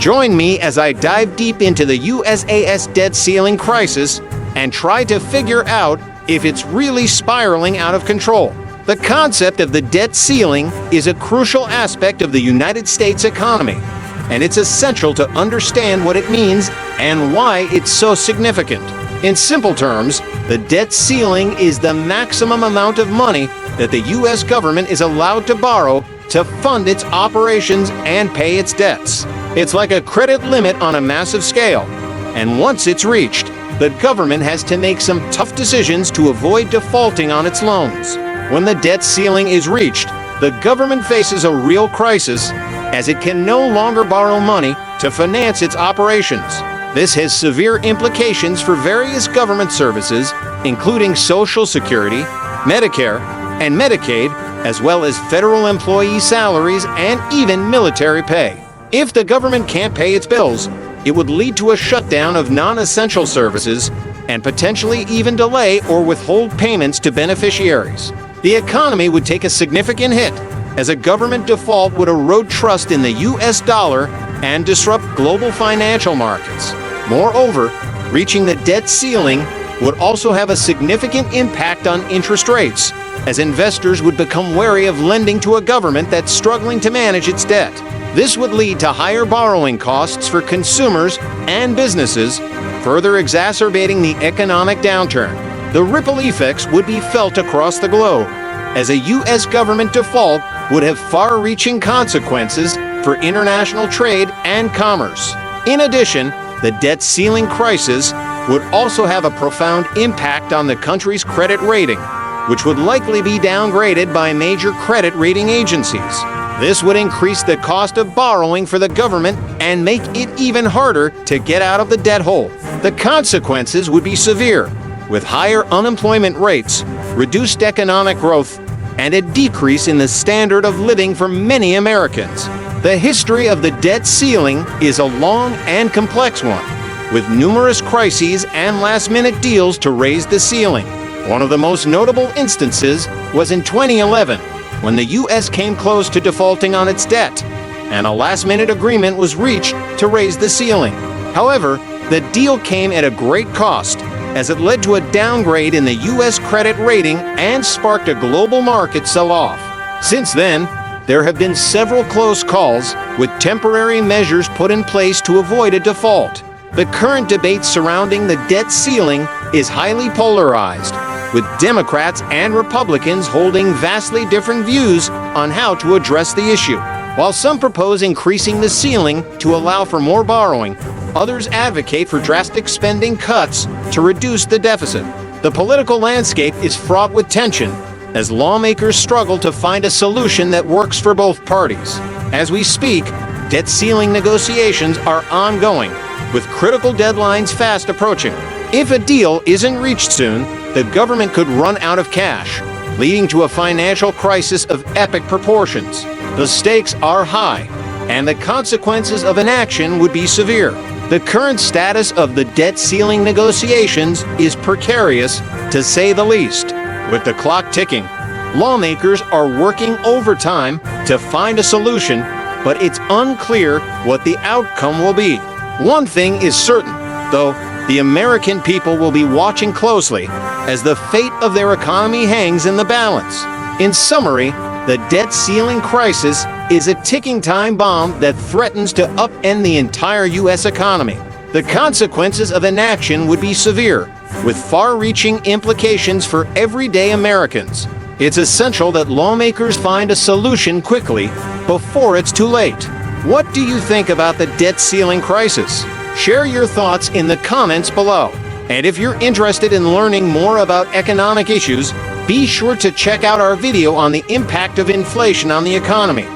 Join me as I dive deep into the USA's debt ceiling crisis and try to figure out if it's really spiraling out of control. The concept of the debt ceiling is a crucial aspect of the United States economy, and it's essential to understand what it means and why it's so significant. In simple terms, the debt ceiling is the maximum amount of money that the U.S. government is allowed to borrow to fund its operations and pay its debts. It's like a credit limit on a massive scale, and once it's reached, the government has to make some tough decisions to avoid defaulting on its loans. When the debt ceiling is reached, the government faces a real crisis, as it can no longer borrow money to finance its operations. This has severe implications for various government services, including Social Security, Medicare, and Medicaid, as well as federal employee salaries and even military pay. If the government can't pay its bills, it would lead to a shutdown of non-essential services and potentially even delay or withhold payments to beneficiaries. The economy would take a significant hit, as a government default would erode trust in the U.S. dollar and disrupt global financial markets. Moreover, reaching the debt ceiling would also have a significant impact on interest rates, as investors would become wary of lending to a government that's struggling to manage its debt. This would lead to higher borrowing costs for consumers and businesses, further exacerbating the economic downturn. The ripple effects would be felt across the globe, as a U.S. government default would have far-reaching consequences for international trade and commerce. In addition, the debt ceiling crisis would also have a profound impact on the country's credit rating, which would likely be downgraded by major credit rating agencies. This would increase the cost of borrowing for the government and make it even harder to get out of the debt hole. The consequences would be severe, with higher unemployment rates, reduced economic growth, and a decrease in the standard of living for many Americans. The history of the debt ceiling is a long and complex one, with numerous crises and last-minute deals to raise the ceiling. One of the most notable instances was in 2011, when the U.S. came close to defaulting on its debt, and a last-minute agreement was reached to raise the ceiling. However, the deal came at a great cost, as it led to a downgrade in the U.S. credit rating and sparked a global market sell-off. Since then, there have been several close calls, with temporary measures put in place to avoid a default. The current debate surrounding the debt ceiling is highly polarized, with Democrats and Republicans holding vastly different views on how to address the issue. While some propose increasing the ceiling to allow for more borrowing, others advocate for drastic spending cuts to reduce the deficit. The political landscape is fraught with tension, as lawmakers struggle to find a solution that works for both parties. As we speak, debt ceiling negotiations are ongoing, with critical deadlines fast approaching. If a deal isn't reached soon, the government could run out of cash, leading to a financial crisis of epic proportions. The stakes are high, and the consequences of inaction would be severe. The current status of the debt ceiling negotiations is precarious, to say the least. With the clock ticking, lawmakers are working overtime to find a solution, but it's unclear what the outcome will be. One thing is certain, though: the American people will be watching closely, as the fate of their economy hangs in the balance. In summary, the debt ceiling crisis is a ticking time bomb that threatens to upend the entire U.S. economy. The consequences of inaction would be severe, with far-reaching implications for everyday Americans. It's essential that lawmakers find a solution quickly before it's too late. What do you think about the debt ceiling crisis? Share your thoughts in the comments below. And if you're interested in learning more about economic issues, be sure to check out our video on the impact of inflation on the economy.